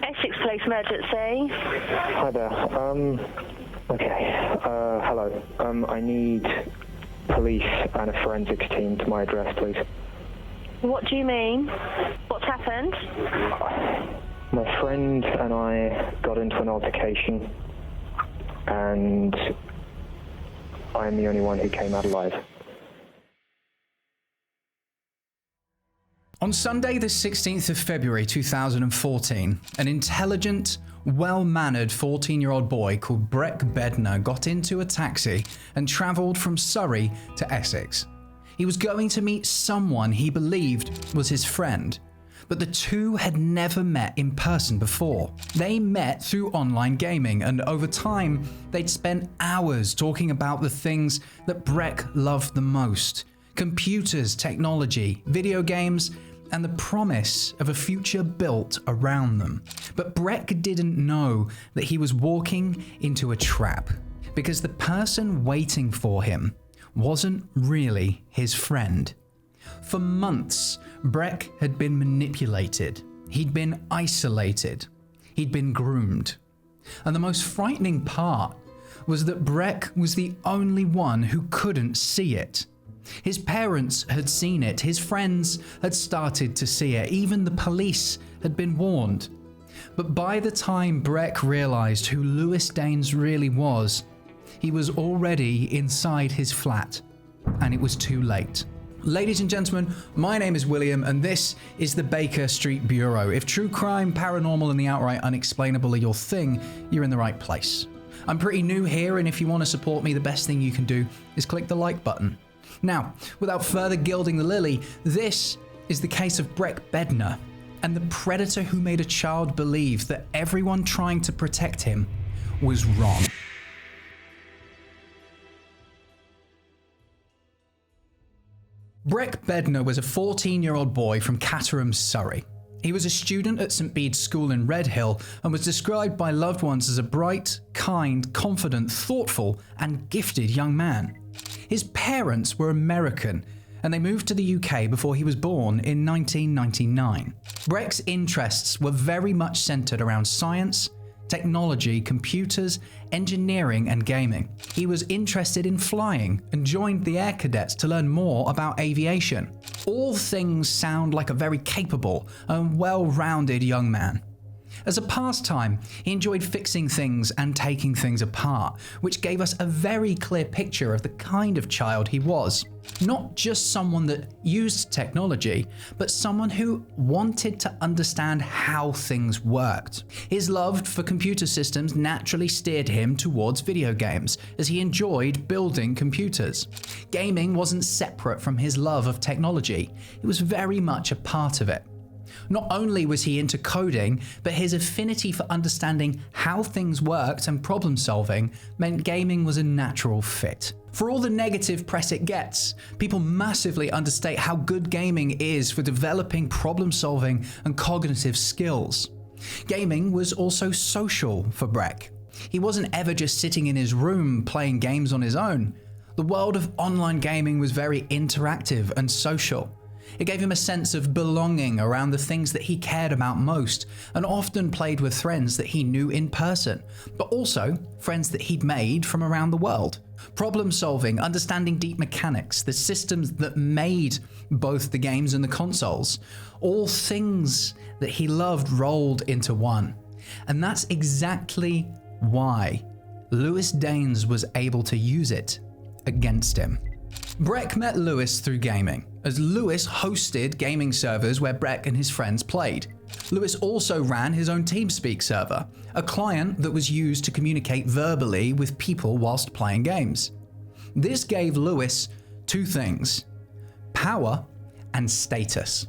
Essex Police Emergency. Hi there. Hello. I need police and a forensics team to my address, please. What do you mean? What's happened? My friend and I got into an altercation, and I'm the only one who came out alive. On Sunday, the 16th of February 2014, an intelligent, well-mannered 14-year-old boy called Breck Bednar got into a taxi and travelled from Surrey to Essex. He was going to meet someone he believed was his friend, but the two had never met in person before. They met through online gaming, and over time, they'd spent hours talking about the things that Breck loved the most: computers, technology, video games, and the promise of a future built around them. But Breck didn't know that he was walking into a trap, because the person waiting for him wasn't really his friend. For months, Breck had been manipulated. He'd been isolated. He'd been groomed. And the most frightening part was that Breck was the only one who couldn't see it. His parents had seen it, his friends had started to see it, even the police had been warned. But by the time Breck realised who Lewis Daynes really was, he was already inside his flat, and it was too late. Ladies and gentlemen, my name is William, and this is the Baker Street Bureau. If true crime, paranormal, and the outright unexplainable are your thing, you're in the right place. I'm pretty new here, and if you want to support me, the best thing you can do is click the like button. Now, without further gilding the lily, this is the case of Breck Bednar and the predator who made a child believe that everyone trying to protect him was wrong. Breck Bednar was a 14-year-old boy from Caterham, Surrey. He was a student at St Bede's School in Redhill and was described by loved ones as a bright, kind, confident, thoughtful, and gifted young man. His parents were American, and they moved to the UK before he was born in 1999. Breck's interests were very much centred around science, technology, computers, engineering, and gaming. He was interested in flying and joined the Air Cadets to learn more about aviation. All things sound like a very capable and well-rounded young man. As a pastime, he enjoyed fixing things and taking things apart, which gave us a very clear picture of the kind of child he was. Not just someone that used technology, but someone who wanted to understand how things worked. His love for computer systems naturally steered him towards video games, as he enjoyed building computers. Gaming wasn't separate from his love of technology, it was very much a part of it. Not only was he into coding, but his affinity for understanding how things worked and problem solving meant gaming was a natural fit. For all the negative press it gets, people massively understate how good gaming is for developing problem solving and cognitive skills. Gaming was also social for Breck. He wasn't ever just sitting in his room playing games on his own. The world of online gaming was very interactive and social. It gave him a sense of belonging around the things that he cared about most, and often played with friends that he knew in person, but also friends that he'd made from around the world. Problem solving, understanding deep mechanics, the systems that made both the games and the consoles, all things that he loved rolled into one. And that's exactly why Lewis Daynes was able to use it against him. Breck met Lewis through gaming, as Lewis hosted gaming servers where Breck and his friends played. Lewis also ran his own TeamSpeak server, a client that was used to communicate verbally with people whilst playing games. This gave Lewis two things: power and status.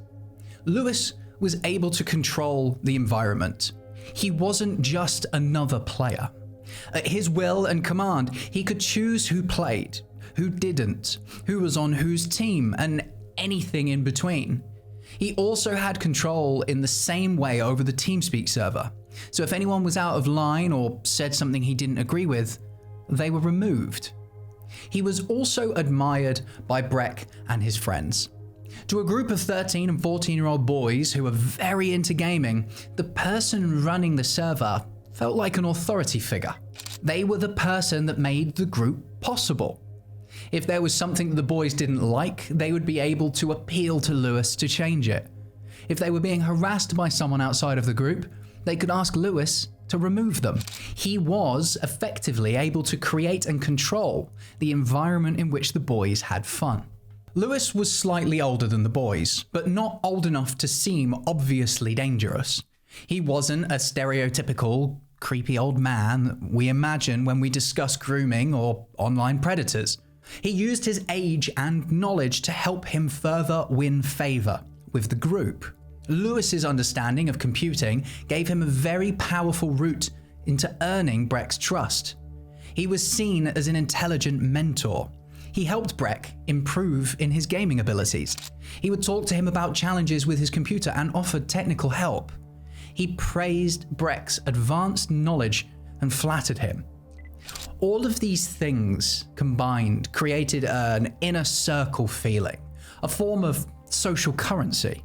Lewis was able to control the environment. He wasn't just another player. At his will and command, he could choose who played, who didn't, who was on whose team, and anything in between. He also had control in the same way over the TeamSpeak server, so if anyone was out of line or said something he didn't agree with, they were removed. He was also admired by Breck and his friends. To a group of 13 and 14-year-old boys who were very into gaming, the person running the server felt like an authority figure. They were the person that made the group possible. If there was something that the boys didn't like, they would be able to appeal to Lewis to change it. If they were being harassed by someone outside of the group, they could ask Lewis to remove them. He was effectively able to create and control the environment in which the boys had fun. Lewis was slightly older than the boys, but not old enough to seem obviously dangerous. He wasn't a stereotypical, creepy old man that we imagine when we discuss grooming or online predators. He used his age and knowledge to help him further win favor with the group. Lewis's understanding of computing gave him a very powerful route into earning Breck's trust. He was seen as an intelligent mentor. He helped Breck improve in his gaming abilities. He would talk to him about challenges with his computer and offered technical help. He praised Breck's advanced knowledge and flattered him. All of these things combined created an inner circle feeling, a form of social currency.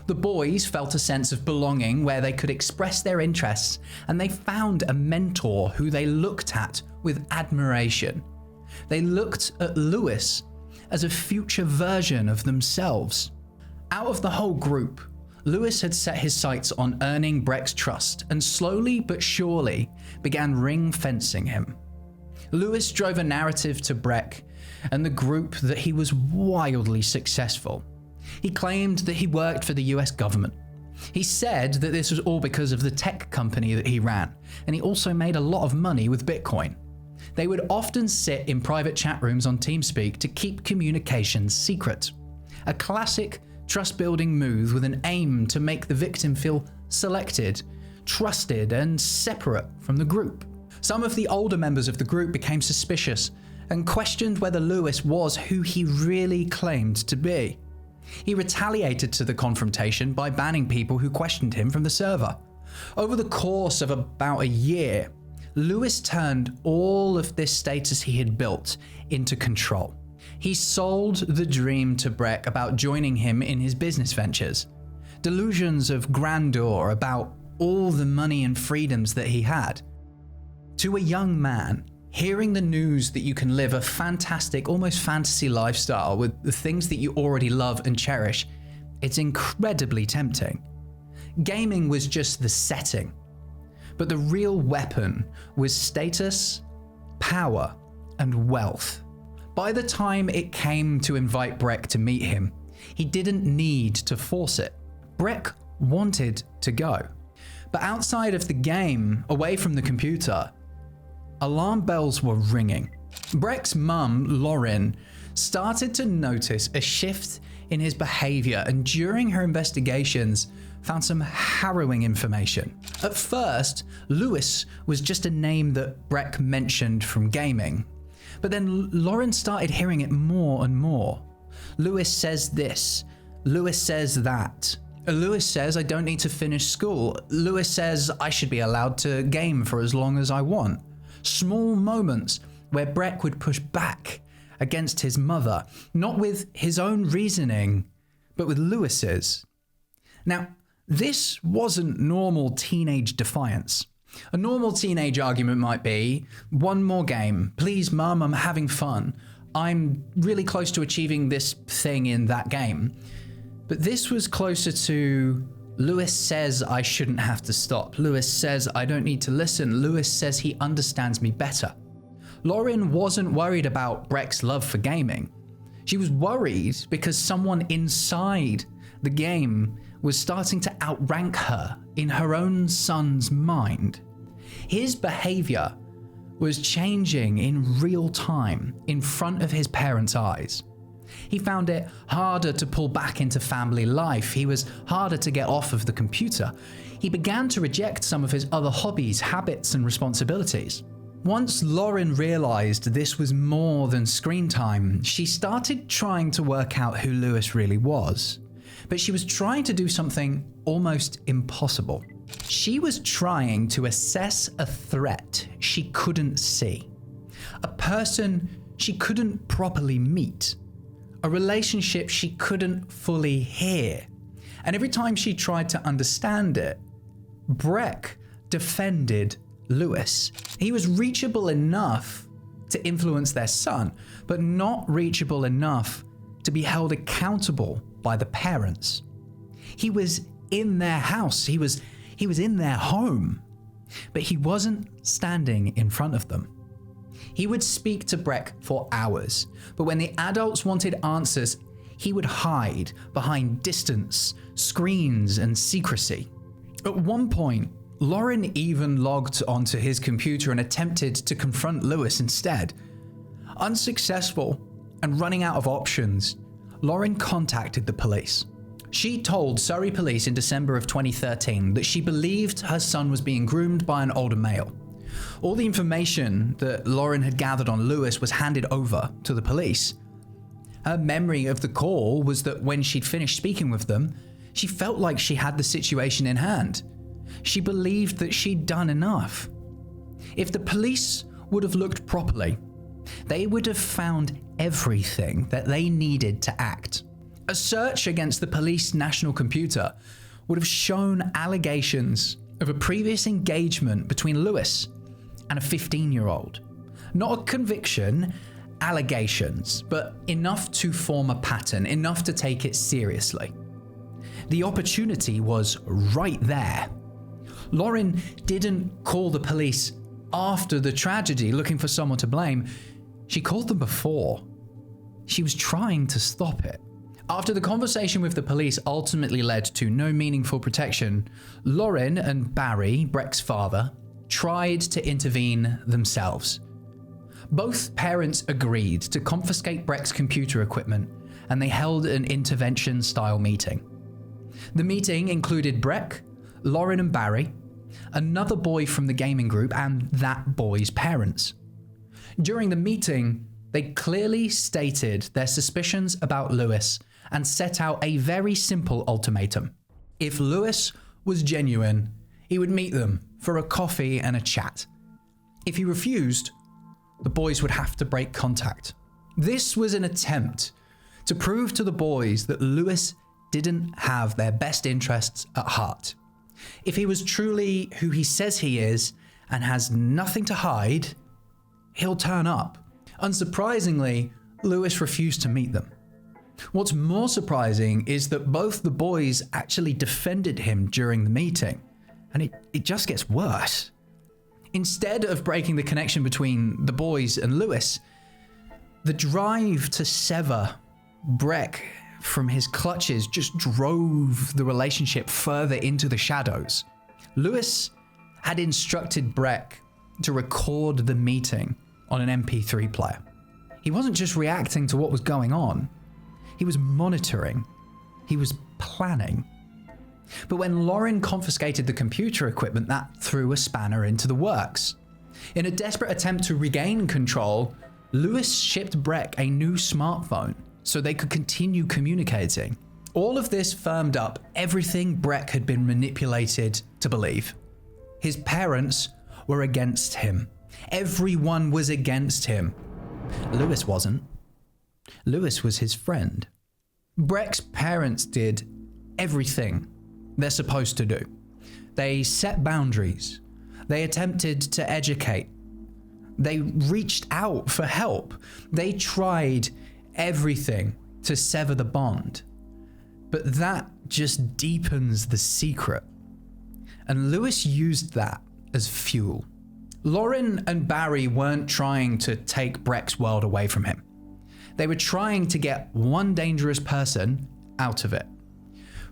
The boys felt a sense of belonging where they could express their interests, and they found a mentor who they looked at with admiration. They looked at Lewis as a future version of themselves. Out of the whole group, Lewis had set his sights on earning Breck's trust and slowly but surely began ring-fencing him. Lewis drove a narrative to Breck and the group that he was wildly successful. He claimed that he worked for the US government. He said that this was all because of the tech company that he ran, and he also made a lot of money with Bitcoin. They would often sit in private chat rooms on TeamSpeak to keep communications secret. A classic trust-building move with an aim to make the victim feel selected, trusted, and separate from the group. Some of the older members of the group became suspicious and questioned whether Lewis was who he really claimed to be. He retaliated to the confrontation by banning people who questioned him from the server. Over the course of about a year, Lewis turned all of this status he had built into control. He sold the dream to Breck about joining him in his business ventures. Delusions of grandeur about all the money and freedoms that he had. To a young man, hearing the news that you can live a fantastic, almost fantasy lifestyle with the things that you already love and cherish, it's incredibly tempting. Gaming was just the setting, but the real weapon was status, power, and wealth. By the time it came to invite Breck to meet him, he didn't need to force it. Breck wanted to go. But outside of the game, away from the computer, alarm bells were ringing. Breck's mum, Lauren, started to notice a shift in his behavior, and during her investigations, found some harrowing information. At first, Lewis was just a name that Breck mentioned from gaming. But then Lauren started hearing it more and more. Lewis says this. Lewis says that. Lewis says I don't need to finish school. Lewis says I should be allowed to game for as long as I want. Small moments where Breck would push back against his mother, not with his own reasoning, but with Lewis's. Now, this wasn't normal teenage defiance. A normal teenage argument might be, one more game. Please, Mum, I'm having fun. I'm really close to achieving this thing in that game. But this was closer to, Lewis says I shouldn't have to stop. Lewis says I don't need to listen. Lewis says he understands me better. Lauren wasn't worried about Breck's love for gaming. She was worried because someone inside the game was starting to outrank her in her own son's mind. His behavior was changing in real time in front of his parents' eyes. He found it harder to pull back into family life. He was harder to get off of the computer. He began to reject some of his other hobbies, habits, and responsibilities. Once Lauren realized this was more than screen time, she started trying to work out who Lewis really was. But she was trying to do something almost impossible. She was trying to assess a threat she couldn't see, a person she couldn't properly meet, a relationship she couldn't fully hear. And every time she tried to understand it, Breck defended Lewis. He was reachable enough to influence their son, but not reachable enough to be held accountable by the parents. He was in their house, he was in their home, but he wasn't standing in front of them. He would speak to Breck for hours, but when the adults wanted answers, he would hide behind distance, screens, and secrecy. At one point, Lauren even logged onto his computer and attempted to confront Lewis instead. Unsuccessful and running out of options, Lauren contacted the police. She told Surrey police in December of 2013 that she believed her son was being groomed by an older male. All the information that Lauren had gathered on Lewis was handed over to the police. Her memory of the call was that when she'd finished speaking with them, she felt like she had the situation in hand. She believed that she'd done enough. If the police would have looked properly, they would have found everything that they needed to act. A search against the police national computer would have shown allegations of a previous engagement between Lewis and a 15-year-old. Not a conviction, allegations, but enough to form a pattern, enough to take it seriously. The opportunity was right there. Lauren didn't call the police after the tragedy looking for someone to blame. She called them before. She was trying to stop it. After the conversation with the police ultimately led to no meaningful protection, Lauren and Barry, Breck's father, tried to intervene themselves. Both parents agreed to confiscate Breck's computer equipment, and they held an intervention-style meeting. The meeting included Breck, Lauren and Barry, another boy from the gaming group, and that boy's parents. During the meeting, they clearly stated their suspicions about Lewis and set out a very simple ultimatum. If Lewis was genuine, he would meet them for a coffee and a chat. If he refused, the boys would have to break contact. This was an attempt to prove to the boys that Lewis didn't have their best interests at heart. If he was truly who he says he is and has nothing to hide, he'll turn up. Unsurprisingly, Lewis refused to meet them. What's more surprising is that both the boys actually defended him during the meeting, and it just gets worse. Instead of breaking the connection between the boys and Lewis, the drive to sever Breck from his clutches just drove the relationship further into the shadows. Lewis had instructed Breck to record the meeting on an MP3 player. He wasn't just reacting to what was going on. He was monitoring. He was planning. But when Lauren confiscated the computer equipment, that threw a spanner into the works. In a desperate attempt to regain control, Lewis shipped Breck a new smartphone so they could continue communicating. All of this firmed up everything Breck had been manipulated to believe. His parents were against him. Everyone was against him. Lewis wasn't. Lewis was his friend. Breck's parents did everything they're supposed to do. They set boundaries. They attempted to educate. They reached out for help. They tried everything to sever the bond. But that just deepens the secret. And Lewis used that as fuel. Lauren and Barry weren't trying to take Breck's world away from him. They were trying to get one dangerous person out of it.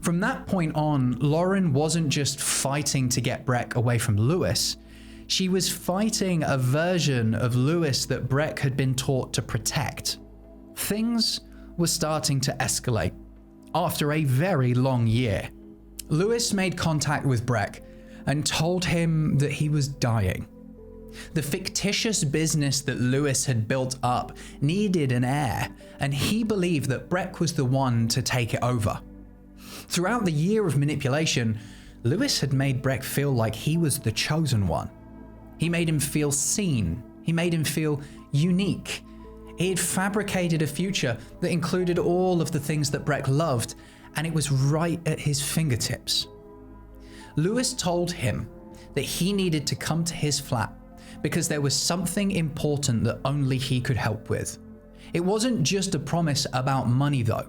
From that point on, Lauren wasn't just fighting to get Breck away from Lewis. She was fighting a version of Lewis that Breck had been taught to protect. Things were starting to escalate. After a very long year, Lewis made contact with Breck and told him that he was dying. The fictitious business that Lewis had built up needed an heir, and he believed that Breck was the one to take it over. Throughout the year of manipulation, Lewis had made Breck feel like he was the chosen one. He made him feel seen. He made him feel unique. He had fabricated a future that included all of the things that Breck loved, and it was right at his fingertips. Lewis told him that he needed to come to his flat because there was something important that only he could help with. It wasn't just a promise about money though.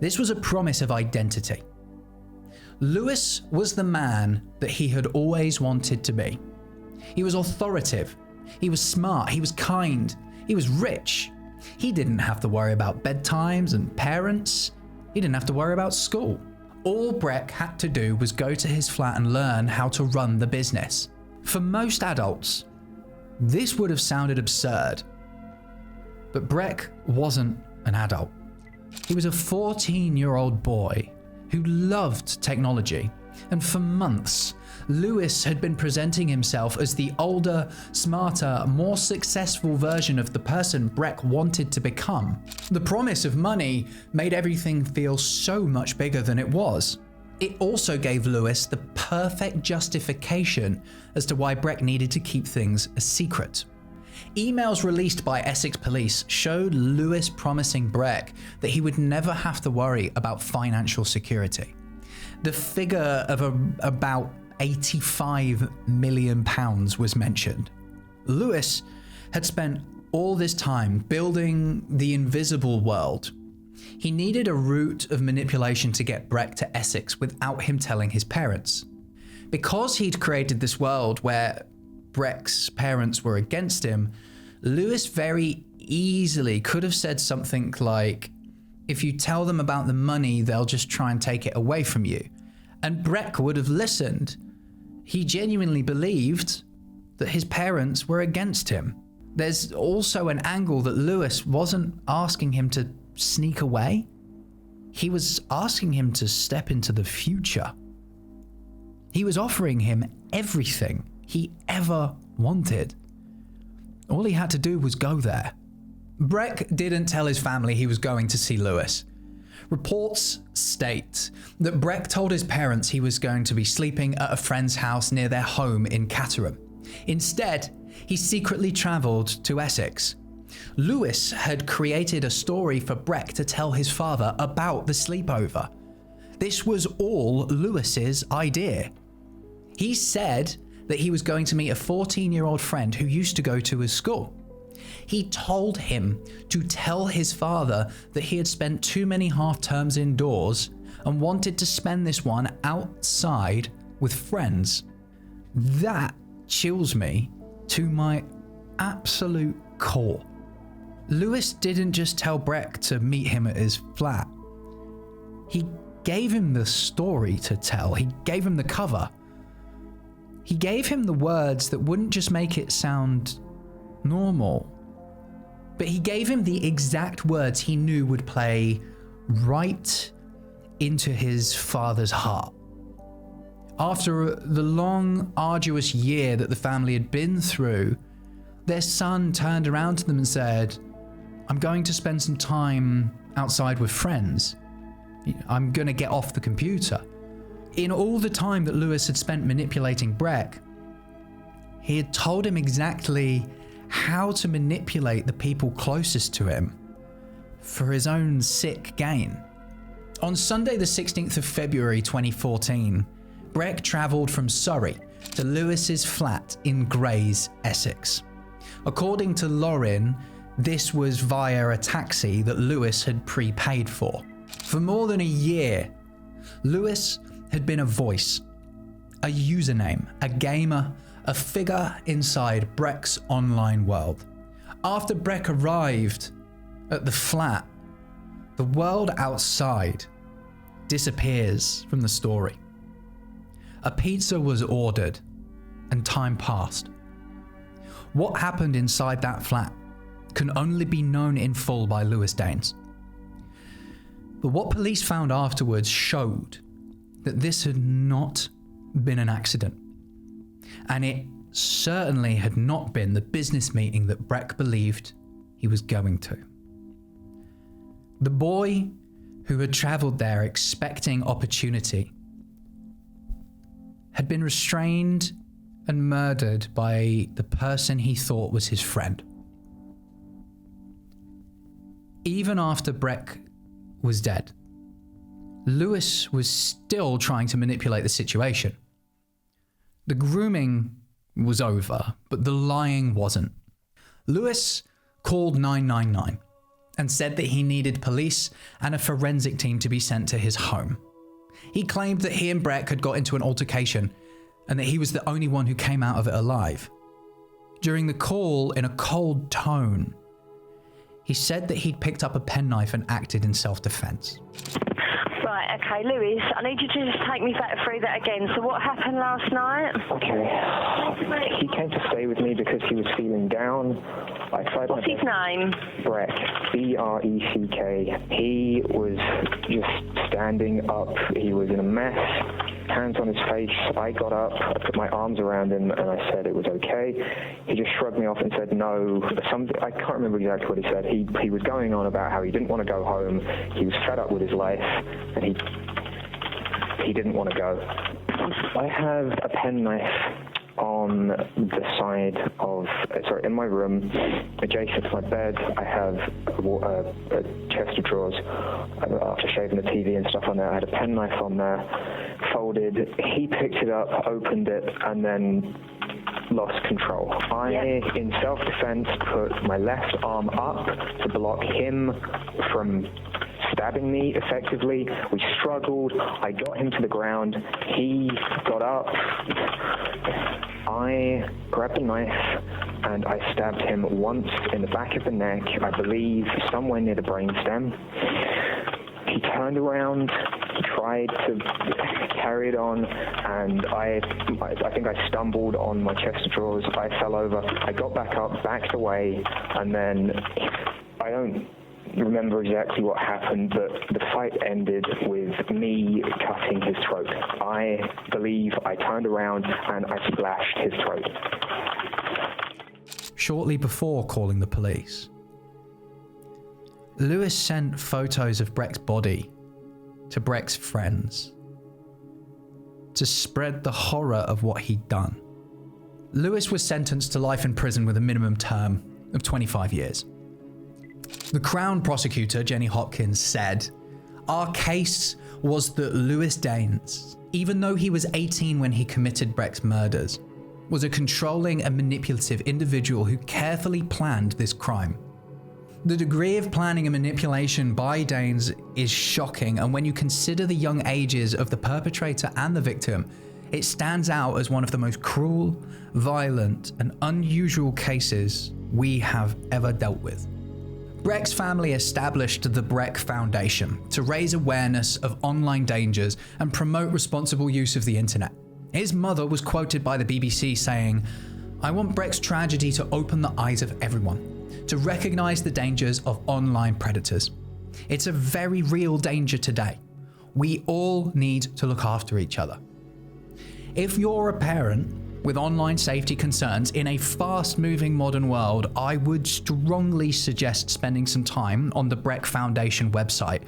This was a promise of identity. Lewis was the man that he had always wanted to be. He was authoritative, he was smart, he was kind, he was rich. He didn't have to worry about bedtimes and parents. He didn't have to worry about school. All Breck had to do was go to his flat and learn how to run the business. For most adults, this would have sounded absurd. But Breck wasn't an adult. He was a 14-year-old boy who loved technology, and for months, Lewis had been presenting himself as the older, smarter, more successful version of the person Breck wanted to become. The promise of money made everything feel so much bigger than it was. It also gave Lewis the perfect justification as to why Breck needed to keep things a secret. Emails released by Essex police showed Lewis promising Breck that he would never have to worry about financial security. The figure of about £85 million was mentioned. Lewis had spent all this time building the invisible world. He needed a route of manipulation to get Breck to Essex without him telling his parents. Because he'd created this world where Breck's parents were against him, Lewis very easily could have said something like, if you tell them about the money, they'll just try and take it away from you. And Breck would have listened. He genuinely believed that his parents were against him. There's also an angle that Lewis wasn't asking him to sneak away. He was asking him to step into the future. He was offering him everything he ever wanted. All he had to do was go there. Breck didn't tell his family he was going to see Lewis. Reports state that Breck told his parents he was going to be sleeping at a friend's house near their home in Caterham. Instead, he secretly travelled to Essex. Lewis had created a story for Breck to tell his father about the sleepover. This was all Lewis's idea. He said that he was going to meet a 14-year-old friend who used to go to his school. He told him to tell his father that he had spent too many half-terms indoors and wanted to spend this one outside with friends. That chills me to my absolute core. Lewis didn't just tell Breck to meet him at his flat. He gave him the story to tell. He gave him the cover. He gave him the words that wouldn't just make it sound normal, but he gave him the exact words he knew would play right into his father's heart. After the long, arduous year that the family had been through, their son turned around to them and said, "I'm going to spend some time outside with friends. I'm going to get off the computer." In all the time that Lewis had spent manipulating Breck, he had told him exactly how to manipulate the people closest to him for his own sick gain. On Sunday the 16th of February 2014, Breck travelled from Surrey to Lewis's flat in Grays, Essex. According to Lauren, this was via a taxi that Lewis had prepaid for. For more than a year, Lewis had been a voice, a username, a gamer, a figure inside Breck's online world. After Breck arrived at the flat, the world outside disappears from the story. A pizza was ordered and time passed. What happened inside that flat can only be known in full by Lewis Daynes. But what police found afterwards showed that this had not been an accident. And it certainly had not been the business meeting that Breck believed he was going to. The boy who had travelled there expecting opportunity had been restrained and murdered by the person he thought was his friend. Even after Breck was dead, Lewis was still trying to manipulate the situation. The grooming was over, but the lying wasn't. Lewis called 999 and said that he needed police and a forensic team to be sent to his home. He claimed that he and Breck had got into an altercation and that he was the only one who came out of it alive. During the call, in a cold tone, he said that he'd picked up a penknife and acted in self-defense. Right, okay, Lewis, I need you to just take me back through that again. So what happened last night? Okay. He came to stay with me because he was feeling down. I tried What's his name? Breck. B-R-E-C-K. He was just standing up. He was in a mess. Hands on his face. I got up. I put my arms around him and I said it was okay. He just shrugged me off and said no. I can't remember exactly what he said. He was going on about how he didn't want to go home. He was fed up with his life and he didn't want to go. I have a penknife on the side of, in my room, adjacent to my bed. I have a chest of drawers. After shaving the TV and stuff on there, I had a penknife on there, folded. He picked it up, opened it, and then lost control. In self-defense, put my left arm up to block him from stabbing me effectively. We struggled. I got him to the ground. He got up. I grabbed a knife and I stabbed him once in the back of the neck, I believe somewhere near the brainstem. He turned around, tried to carry it on, and I think I stumbled on my chest of drawers. I fell over. I got back up, backed away, and then I don't remember exactly what happened, but the fight ended with me cutting his throat. I believe I turned around and I slashed his throat. Shortly before calling the police, Lewis sent photos of Breck's body to Breck's friends to spread the horror of what he'd done. Lewis was sentenced to life in prison with a minimum term of 25 years. The Crown prosecutor, Jenny Hopkins, said, "Our case was that Lewis Daynes, even though he was 18 when he committed Breck's murders, was a controlling and manipulative individual who carefully planned this crime. The degree of planning and manipulation by Daynes is shocking, and when you consider the young ages of the perpetrator and the victim, it stands out as one of the most cruel, violent, and unusual cases we have ever dealt with." Breck's family established the Breck Foundation to raise awareness of online dangers and promote responsible use of the internet. His mother was quoted by the BBC saying, "I want Breck's tragedy to open the eyes of everyone, to recognize the dangers of online predators. It's a very real danger today. We all need to look after each other." If you're a parent with online safety concerns in a fast-moving modern world, I would strongly suggest spending some time on the Breck Foundation website.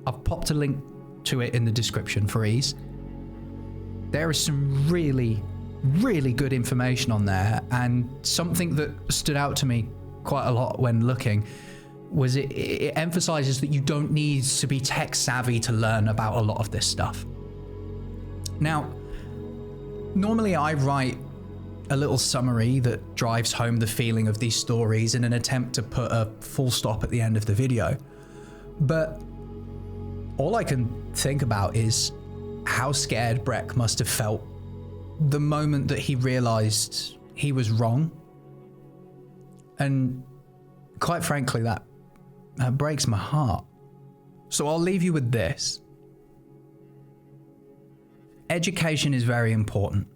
I've popped a link to it in the description for ease. There is some really, really good information on there, and something that stood out to me quite a lot when looking was it emphasizes that you don't need to be tech savvy to learn about a lot of this stuff. Now, normally I write a little summary that drives home the feeling of these stories in an attempt to put a full stop at the end of the video. But all I can think about is how scared Breck must have felt the moment that he realized he was wrong. And quite frankly, that breaks my heart. So I'll leave you with this. Education is very important.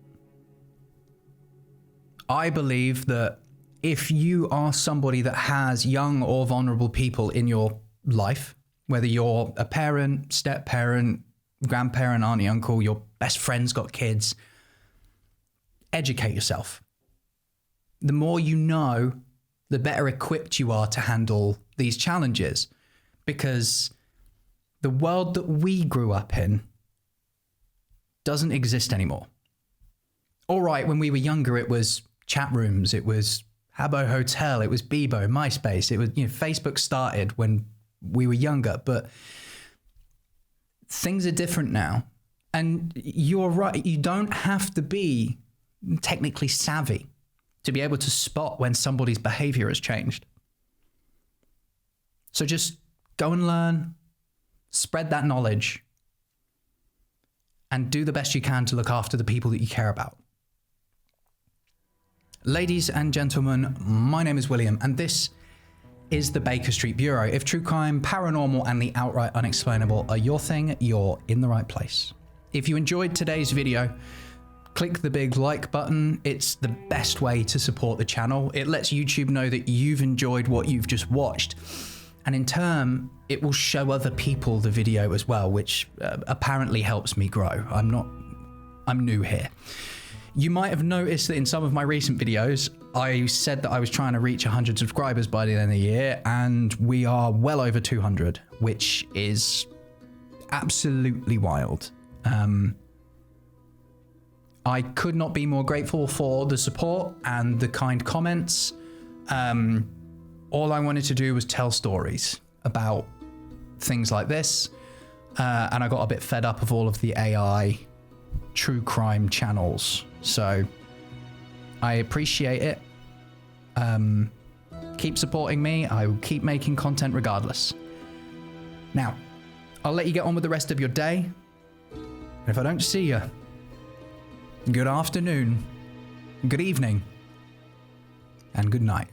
I believe that if you are somebody that has young or vulnerable people in your life, whether you're a parent, step-parent, grandparent, auntie, uncle, your best friend's got kids, educate yourself. The more you know, the better equipped you are to handle these challenges, because the world that we grew up in doesn't exist anymore. All right, when we were younger, it was chat rooms, it was Habbo Hotel, it was Bebo, MySpace, it was, Facebook started when we were younger, but things are different now. And you're right, you don't have to be technically savvy to be able to spot when somebody's behavior has changed. So just go and learn, spread that knowledge, and do the best you can to look after the people that you care about. Ladies and gentlemen, my name is William, and this is the Baker Street Bureau. If true crime, paranormal, and the outright unexplainable are your thing, you're in the right place. If you enjoyed today's video, click the big like button. It's the best way to support the channel. It lets YouTube know that you've enjoyed what you've just watched. And in turn, it will show other people the video as well, which apparently helps me grow. I'm new here. You might have noticed that in some of my recent videos, I said that I was trying to reach 100 subscribers by the end of the year, and we are well over 200, which is absolutely wild. I could not be more grateful for the support and the kind comments. All I wanted to do was tell stories about things like this, and I got a bit fed up of all of the AI true crime channels. So I appreciate it. Keep supporting me. I will keep making content regardless. Now, I'll let you get on with the rest of your day. And if I don't see you, good afternoon, good evening, and good night.